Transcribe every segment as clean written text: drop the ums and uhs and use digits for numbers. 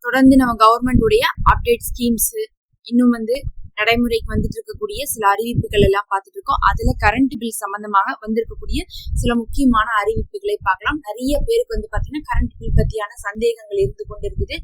தொடர்ந்து நம்ம கவர்மெண்ட் உடைய அப்டேட் ஸ்கீம்ஸ் இன்னும் நடைமுறைக்கு வந்துட்டு இருக்கக்கூடிய சில அறிவிப்புகள் எல்லாம் பார்த்துட்டு இருக்கோம். அதுல கரண்ட் பில் சம்பந்தமாக வந்திருக்கக்கூடிய சில முக்கியமான அறிவிப்புகளை பார்க்கலாம். நிறைய பேருக்கு பாத்தீங்கன்னா கரண்ட் பில் பத்தியான சந்தேகங்கள் இருந்து கொண்டு இருக்குது.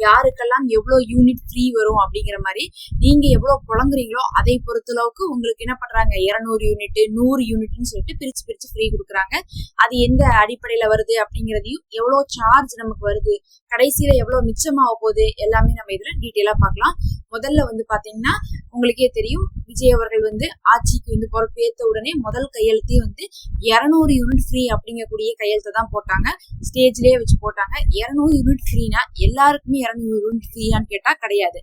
யாருக்கெல்லாம் எவ்வளவு யூனிட் ஃப்ரீ வரும் அப்படிங்கிற மாதிரி நீங்க எவ்வளவு புழங்குறீங்களோ அதை பொறுத்தளவுக்கு உங்களுக்கு என்ன பண்றாங்க 200 யூனிட் 100 யூனிட்னு சொல்லிட்டு பிரிச்சு பிரிச்சு ஃப்ரீ கொடுக்குறாங்க. அது எந்த அடிப்படையில வருது அப்படிங்கிறதையும் எவ்வளவு சார்ஜ் நமக்கு வருது கடைசியில எவ்வளவு மிச்சமாக போகுது எல்லாமே நம்ம இதுல டீட்டெயிலா பார்க்கலாம். முதல்ல பாத்தீங்கன்னா உங்களுக்கே தெரியும், விஜய் அவர்கள் ஆட்சிக்கு பொறுப்பேற்ற உடனே முதல் கையெழுத்தே 200 யூனிட் ஃப்ரீ அப்படிங்கக்கூடிய கையெழுத்தை தான் போட்டாங்க. ஸ்டேஜ்லயே வச்சு போட்டாங்க. 200 யூனிட் ஃப்ரீனா எல்லாருக்குமே 200 யூனிட் ஃப்ரீயான்னு கேட்டா கிடையாது.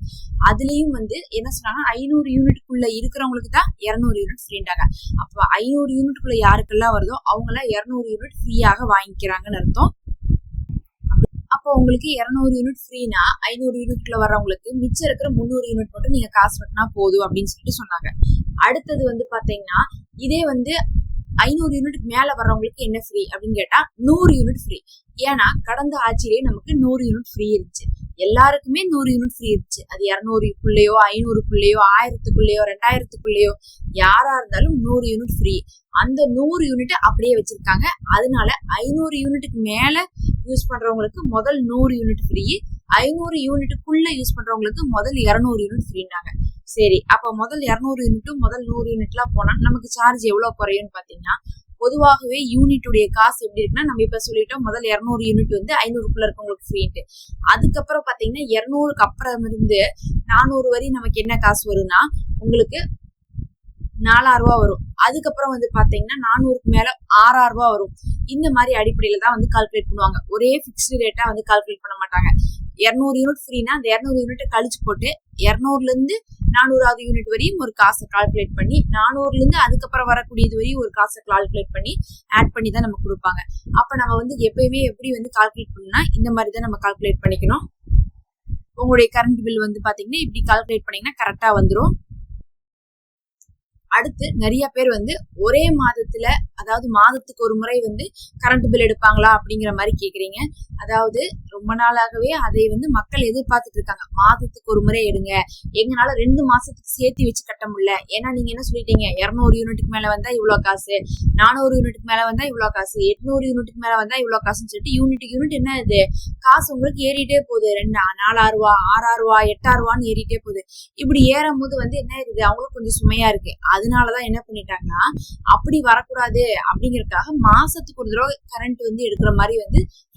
அதுலயும் என்ன சொன்னாங்க 500 யூனிட்குள்ள இருக்கிறவங்களுக்கு தான் 200 யூனிட் ஃப்ரீண்டாங்க. அப்ப 500 யூனிட்குள்ள யாருக்கெல்லாம் வருதோ அவங்க 200 யூனிட் ஃப்ரீயாக வாங்கிக்கிறாங்கன்னு அர்த்தம். அப்போ உங்களுக்கு 200 யூனிட் ஃப்ரீனா 500 யூனிட்ல வர்றவங்களுக்கு மிச்சம் இருக்கிற 300 யூனிட் மட்டும் நீங்க காசு கட்டினா போதும் அப்படின்னு சொல்லிட்டு சொன்னாங்க. அடுத்தது பாத்தீங்கன்னா இதே 500 யூனிட் மேல வர்றவங்களுக்கு என்ன ஃப்ரீ அப்படின்னு கேட்டா 100 யூனிட் ஃப்ரீ. ஏன்னா கடந்த ஆட்சியிலேயே நமக்கு 100 யூனிட் ஃப்ரீ இருந்துச்சு. எல்லாருக்குமே 100 யூனிட் ஃப்ரீ இருந்துச்சு. அது 200க்குள்ளேயோ 500க்குள்ளேயோ 1000க்குள்ளேயோ 2000க்குள்ளேயோ யாரா இருந்தாலும் 100 யூனிட் ஃப்ரீ. அந்த 100 யூனிட் அப்படியே வச்சிருக்காங்க. அதனால 500 யூனிட்டுக்கு மேல யூஸ் பண்றவங்களுக்கு முதல் 100 யூனிட் ஃப்ரீ, 500 யூனிட்டுக்குள்ள யூஸ் பண்றவங்களுக்கு முதல் 200 யூனிட் ஃப்ரீனாங்க. சரி, அப்ப முதல் 200 யூனிட்டும் முதல் 100 யூனிட்லாம் போனா நமக்கு சார்ஜ் எவ்வளவு குறையும்னு பாத்தீங்கன்னா, பொதுவாகவே யூனிட்டுடைய காசு எப்படி இருக்குன்னா, நம்ம இப்ப சொல்லிட்டோம் முதல் 200 யூனிட் 500க்குள்ள இருக்கவங்களுக்கு ஃப்ரீன்ட்டு. அதுக்கப்புறம் பாத்தீங்கன்னா 200க்கு அப்புறம் இருந்து 400 வரை நமக்கு என்ன காசு வரும்னா உங்களுக்கு 4000 ரூபாய் வரும். அதுக்கப்புறம் பாத்தீங்கன்னா 400க்கு மேல 6000 ரூபாய் வரும். இந்த மாதிரி அடிப்படையில தான் கால்குலேட் பண்ணுவாங்க. ஒரே பிக்ஸ்டு ரேட்டா கால்குலேட் பண்ண மாட்டாங்க. 200 யூனிட் ஃப்ரீனா அந்த 200 யூனிட்டை கழிச்சு போட்டு 200ல இருந்து 400வது யூனிட் வரையும் ஒரு காசை கால்குலேட் பண்ணி 400ல இருந்து அதுக்கப்புறம் வரக்கூடியது வரையும் ஒரு காசை கால்குலேட் பண்ணி ஆட் பண்ணி தான் நமக்கு கொடுப்பாங்க. அப்ப நம்ம எப்பயுமே எப்படி கால்குலேட் பண்ணணும்னா இந்த மாதிரி தான் நம்ம கால்குலேட் பண்ணிக்கணும். உங்களுடைய கரண்ட் பில் பாத்தீங்கன்னா இப்படி கால்குலேட் பண்ணீங்கன்னா கரெக்டா வந்துடும். அடுத்து நிறைய பேர் ஒரே மாதத்துல, அதாவது மாதத்துக்கு ஒரு முறை கரண்ட் பில் எடுப்பாங்களா அப்படிங்கிற மாதிரி கேக்குறீங்க. அதாவது ரொம்ப நாளாகவே அதை மக்கள் எதிர்பார்த்துட்டு இருக்காங்க. மாதத்துக்கு ஒரு முறை எடுங்க, எங்கனால 2 மாசத்துக்கு சேர்த்து வச்சு கட்ட முடியல. ஏன்னா நீங்க என்ன சொல்லிட்டீங்க 200 யூனிட்டுக்கு மேல வந்தா இவ்வளவு காசு, 400 யூனிட்டுக்கு மேல வந்தா இவ்வளவு காசு, 800 யூனிட்டுக்கு மேல வந்தா இவ்வளவு காசுன்னு சொல்லிட்டு யூனிட் என்ன இது காசு உங்களுக்கு ஏறிட்டே போகுது. 4000 ரூபா 6000 ரூபா 8000 ரூபான்னு ஏறிட்டே போகுது. இப்படி ஏறும் போது என்ன ஆயிருது, அவங்களுக்கு கொஞ்சம் சுமையா இருக்கு. அதனாலதான் என்ன பண்ணிட்டாங்கன்னா அப்படி வரக்கூடாது அப்படிங்கறதுக்காக மாசத்துக்கு ஒரு தடவை கரண்ட் எடுக்கிற மாதிரி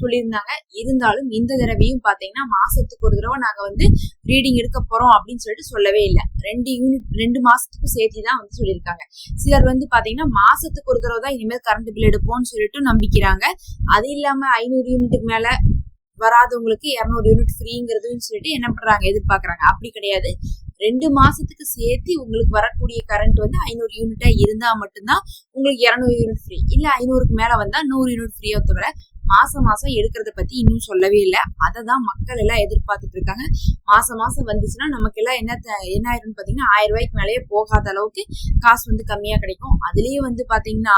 சொல்லியிருந்தாங்க. இருந்தாலும் இந்த தடவையும் பாத்தீங்கன்னா மாசத்துக்கு ஒரு தடவை நாங்க ரீடிங் எடுக்க போறோம் அப்படின்னு சொல்லிட்டு சொல்லவே இல்லை. 2 மாசத்துக்கும் சேர்த்து தான் சொல்லியிருக்காங்க. சிலர் பாத்தீங்கன்னா மாசத்துக்கு ஒரு தடவை தான் இனிமேல் கரண்ட் பில் எடுப்போம்னு சொல்லிட்டு நம்பிக்கிறாங்க. அது இல்லாம 500 யூனிட்டுக்கு மேல வராதவங்களுக்கு 200 யூனிட் ஃப்ரீங்கிறதுன்னு சொல்லிட்டு என்ன பண்றாங்க எதிர்பார்க்கறாங்க. அப்படி கிடையாது. 2 மாசத்துக்கு சேர்த்து உங்களுக்கு வரக்கூடிய கரண்ட் 500 யூனிட்டா இருந்தா மட்டும்தான் உங்களுக்கு 200 யூனிட் ஃப்ரீ. இல்ல 500க்கு மேல வந்தா 100 யூனிட் ஃப்ரீயா தவிர மாசம் எடுக்கிறத பத்தி இன்னும் சொல்லவே இல்லை. அததான் மக்கள் எல்லாம் எதிர்பார்த்துட்டு இருக்காங்க. மாசம் வந்துச்சுன்னா நமக்கு எல்லாம் என்ன ஆயிரும்னு பாத்தீங்கன்னா 1000 ரூபாய்க்கு மேலேயே போகாத அளவுக்கு காசு கம்மியா கிடைக்கும். அதுலயும் பாத்தீங்கன்னா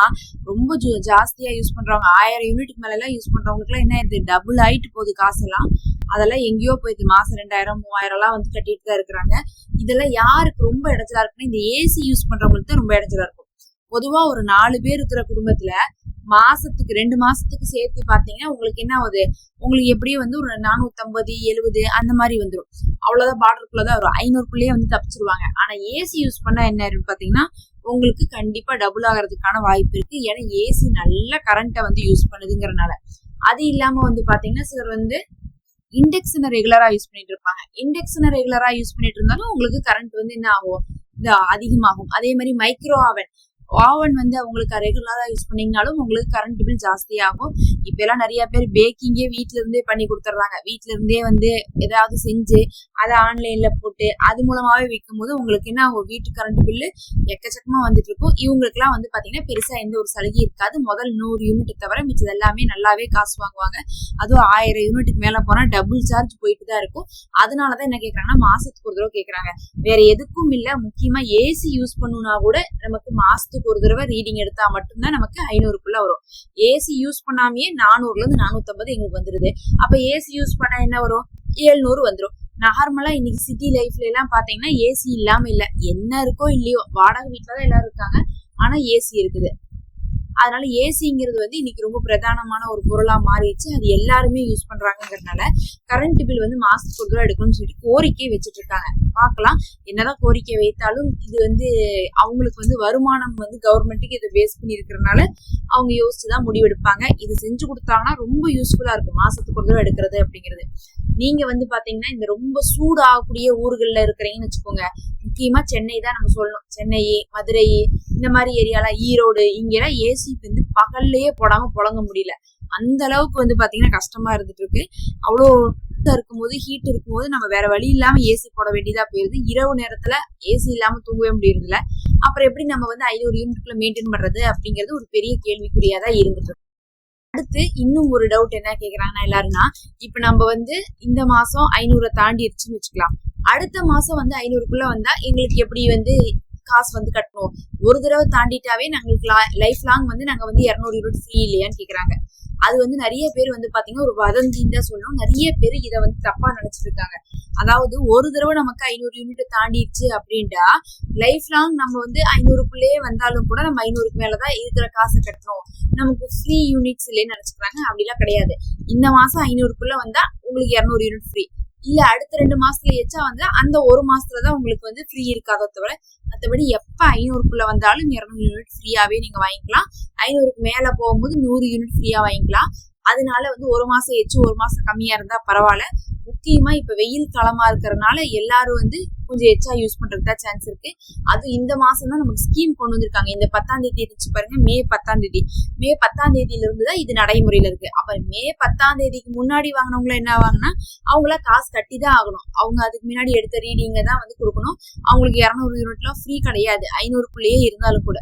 ரொம்ப ஜாஸ்தியா யூஸ் பண்றவங்க 1000 யூனிட்டுக்கு மேல எல்லாம் யூஸ் பண்றவங்களுக்கு எல்லாம் என்ன ஆயிருது, டபுள் ஆயிட்டு போகுது காசெல்லாம். அதெல்லாம் எங்கேயோ போயிடுது. மாசம் 2000 3000 எல்லாம் கட்டிட்டு தான் இருக்கிறாங்க. இதெல்லாம் யாருக்கு ரொம்ப இடைஞ்சலா இருக்குன்னா இந்த ஏசி யூஸ் பண்றவங்களுக்கு தான் ரொம்ப இடைஞ்சலா இருக்கும். பொதுவா ஒரு 4 பேர் இருக்கிற குடும்பத்துல மாசத்துக்கு 2 மாசத்துக்கு சேர்த்து பாத்தீங்கன்னா உங்களுக்கு என்ன ஆகுது, உங்களுக்கு எப்படியும் ஒரு 450 70 அந்த மாதிரி வந்துடும். அவ்வளவுதான் பார்டருக்குள்ளதான் வரும். 500க்குள்ளேயே தப்பிச்சிருவாங்க. ஆனா ஏசி யூஸ் பண்ணா என்ன ஆயிருன்னு பாத்தீங்கன்னா உங்களுக்கு கண்டிப்பா டபுள் ஆகிறதுக்கான வாய்ப்பு இருக்கு. ஏன்னா ஏசி நல்ல கரண்ட்டை யூஸ் பண்ணுதுங்கிறனால. அது இல்லாம பாத்தீங்கன்னா சிலர் இண்டக்ஷனை ரெகுலரா யூஸ் பண்ணிட்டு இருப்பாங்க. இண்டக்ஷனை ரெகுலரா யூஸ் பண்ணிட்டு இருந்தாலும் உங்களுக்கு கரண்ட் என்ன ஆகும், அதிகமாகும். அதே மாதிரி மைக்ரோ ஓவன் அவங்களுக்கு ரெகுலரா யூஸ் பண்ணீங்கனாலும் உங்களுக்கு கரண்ட் பில் ஜாஸ்தி ஆகும். இப்ப எல்லாம் நிறைய பேர் பேக்கிங்கே வீட்டுல இருந்தே பண்ணி கொடுத்துட்றாங்க. வீட்டுல இருந்தே ஏதாவது செஞ்சு அதை ஆன்லைன்ல போட்டு அது மூலமாவே விற்கும் போது உங்களுக்கு என்ன ஆகும், வீட்டு கரண்ட் பில்லு எக்கச்சக்கமா வந்துட்டு இருக்கும். இவங்களுக்கு எல்லாம் பாத்தீங்கன்னா பெருசா எந்த ஒரு சலுகை இருக்காது. முதல் 100 யூனிட் தவிர மிச்சது எல்லாமே நல்லாவே காசு வாங்குவாங்க. அதுவும் 1000 யூனிட்டுக்கு மேல போனா டபுள் சார்ஜ் போயிட்டு தான் இருக்கும். அதனாலதான் என்ன கேக்குறாங்கன்னா மாசத்துக்கு ஒரு தடவை கேக்குறாங்க. வேற எதுக்கும் இல்ல, முக்கியமா ஏசி யூஸ் பண்ணுனா கூட நமக்கு மாசத்துக்கு ஒரு தடவை ரீடிங் எடுத்தா மட்டும்தான் நமக்கு 500க்குள்ள வரும். ஏசி யூஸ் பண்ணாமே 400ல இருந்து 450 எங்களுக்கு வந்துருது. அப்ப ஏசி யூஸ் பண்ணா என்ன வரும், 700 வந்துடும். நார்மலா இன்னைக்கு சிட்டி லைஃப்ல எல்லாம் பாத்தீங்கன்னா ஏசி இல்லாம இல்ல, என்ன இருக்கோ இல்லையோ வாடகை வீட்டுலதான் எல்லாரும் இருக்காங்க, ஆனா ஏசி இருக்குது. அதனால ஏசிங்கிறது வந்து இன்னைக்கு ரொம்ப பிரதானமான ஒரு பொருளா மாறிடுச்சு. அது எல்லாருமே யூஸ் பண்றாங்கிறதுனால கரண்ட் பில் வந்து மாசத்துக்கு ஒரு தடவை எடுக்கணும்னு சொல்லிட்டு கோரிக்கை வச்சுட்டு இருக்காங்க. பார்க்கலாம், என்னதான் கோரிக்கை வைத்தாலும் இது வந்து அவங்களுக்கு வந்து வருமானம் வந்து கவர்மெண்ட்டுக்கு இதை பேஸ் பண்ணி இருக்கிறதுனால அவங்க யோசிச்சுதான் முடிவெடுப்பாங்க. இது செஞ்சு கொடுத்தாங்கன்னா ரொம்ப யூஸ்ஃபுல்லா இருக்கும் மாசத்துக்கு ஒரு தடவை எடுக்கிறது அப்படிங்கிறது. நீங்க வந்து பாத்தீங்கன்னா இந்த ரொம்ப சூடாகக்கூடிய ஊர்கள்ல இருக்கிறீங்கன்னு வச்சுக்கோங்க, முக்கியமா சென்னை தான் நம்ம சொல்லணும். சென்னை, மதுரை இந்த மாதிரி ஏரியால, ஈரோடு, இங்கெல்லாம் ஏசி வந்து பகல்லையே போடாம புழங்க முடியல. அந்த அளவுக்கு வந்து பாத்தீங்கன்னா கஷ்டமா இருந்துட்டு இருக்கு. அவ்வளோ இருக்கும்போது, ஹீட் இருக்கும்போது நம்ம வேற வழி இல்லாம ஏசி போட வேண்டியதா போயிருது. இரவு நேரத்துல ஏசி இல்லாம தூங்கவே முடியறது இல்ல. அப்புறம் எப்படி நம்ம வந்து 500 யூனிட்ல மெயின்டைன் பண்றது அப்படிங்கிறது ஒரு பெரிய கேள்விக்குறியாதான் இருந்துட்டு இருக்கு. அடுத்து இன்னும் ஒரு டவுட் என்ன கேக்குறாங்கன்னா எல்லாருன்னா, இப்ப நம்ம வந்து இந்த மாசம் 500 தாண்டிடுச்சுன்னு வச்சுக்கலாம், அடுத்த மாசம் வந்து 500க்குள்ள வந்தா எங்களுக்கு எப்படி வந்து காசு வந்து கட்டணும்? ஒரு தடவை தாண்டிட்டாவே நாங்களுக்கு லைஃப் லாங் வந்து நாங்க வந்து 200 யூனிட் ஃப்ரீ இல்லையான்னு கேக்குறாங்க. அது வந்து நிறைய பேர் வந்து பாத்தீங்கன்னா ஒரு வதந்தின்னு தான் சொல்லணும். நிறைய பேர் இதை வந்து தப்பா நினைச்சிட்டு இருக்காங்க. அதாவது ஒரு தடவை நமக்கு 500 யூனிட் தாண்டிடுச்சு அப்படின்ட்டா லைஃப் லாங் நம்ம வந்து 500க்குள்ளேயே வந்தாலும் கூட நம்ம 500க்கு மேலதான் இருக்கிற காசை கட்டணும், நமக்கு ஃப்ரீ யூனிட்ஸ் இல்லைன்னு நினைச்சுக்கிறாங்க. அப்படிலாம் கிடையாது. இந்த மாசம் 500க்குள்ள வந்தா உங்களுக்கு 200 யூனிட் ஃப்ரீ, இல்ல அடுத்த 2 மாசத்துல எச்சா வந்து அந்த ஒரு மாசத்துலதான் உங்களுக்கு வந்து ஃப்ரீ இருக்காதோ தவிர, மற்றபடி எப்ப 500க்குள்ள வந்தாலும் 200 யூனிட் ஃப்ரீயாவே நீங்க வாங்கிக்கலாம். 500க்கு மேல போகும்போது 100 யூனிட் ஃப்ரீயா வாங்கிக்கலாம். அதனால வந்து ஒரு மாசம் எச்சு ஒரு மாசம் கம்மியா இருந்தா பரவாயில்ல. முக்கியமா இப்ப வெயில் காலமா இருக்கிறதுனால எல்லாரும் வந்து கொஞ்சம் எச்சா யூஸ் பண்றதுக்கு தான் சான்ஸ் இருக்கு. அது இந்த மாசம் தான் நமக்கு ஸ்கீம் கொண்டு வந்திருக்காங்க. இந்த 10ஆம் தேதி இருந்துச்சு பாருங்க, மே 10ஆம் தேதி. மே 10ஆம் தேதியில இருந்துதான் இது நடைமுறையில இருக்கு. அப்ப மே 10ஆம் தேதிக்கு முன்னாடி வாங்கினவங்கள என்ன ஆவாங்கன்னா அவங்கள காசு கட்டி தான் ஆகணும். அவங்க அதுக்கு முன்னாடி எடுத்த ரீடிங்க தான் வந்து கொடுக்கணும். அவங்களுக்கு 200 யூனிட்லாம் ஃப்ரீ கிடையாது, 500க்குள்ளேயே இருந்தாலும் கூட.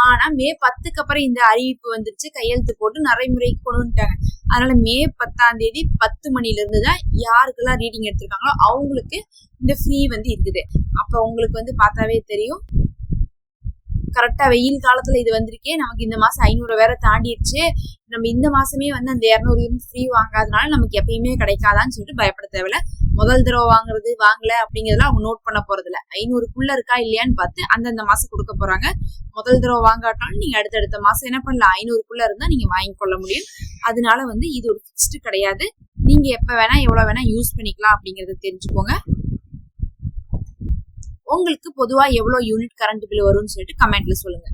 ஆனா மே 10க்கு அப்புறம் இந்த அறிவிப்பு வந்துருச்சு, கையெழுத்து போட்டு நடைமுறைக்கு கொண்டு வந்துட்டாங்க. அதனால மே 10ஆம் தேதி 10 மணில இருந்துதான் யாருக்கெல்லாம் ரீடிங் எடுத்திருக்காங்களோ அவங்களுக்கு இந்த ஃப்ரீ வந்து இருக்குது. அப்ப உங்களுக்கு வந்து பார்த்தாவே தெரியும், கரெக்டா வெயில் காலத்துல இது வந்திருக்கே, நமக்கு இந்த மாசம் 500 வேற தாண்டிடுச்சு, நம்ம இந்த மாசமே வந்து அந்த 200 யூனிட் ஃப்ரீ வாங்காதனால நமக்கு எப்பயுமே கிடைக்காதான்னு சொல்லிட்டு பயப்பட தேவையில்ல. முதல் தடவை வாங்குறது வாங்கல அப்படிங்கறதுல அவங்க நோட் பண்ண போறது இல்ல. 500க்குள்ள இருக்கா இல்லையான்னு பார்த்து அந்தந்த மாசம் கொடுக்க போறாங்க. முதல் தடவை வாங்காட்டாலும் நீங்க அடுத்தடுத்த மாசம் என்ன பண்ணலாம், 500க்குள்ள இருந்தா நீங்க வாங்கி கொள்ள முடியும். அதனால வந்து இது ஒரு ஃபிக்ஸ்டு கிடையாது. நீங்க எப்ப வேணா எவ்வளவு வேணா யூஸ் பண்ணிக்கலாம் அப்படிங்கறத தெரிஞ்சுக்கோங்க. உங்களுக்கு பொதுவா எவ்வளவு யூனிட் கரண்ட் பில் வரும்னு சொல்லிட்டு கமெண்ட்ல சொல்லுங்க.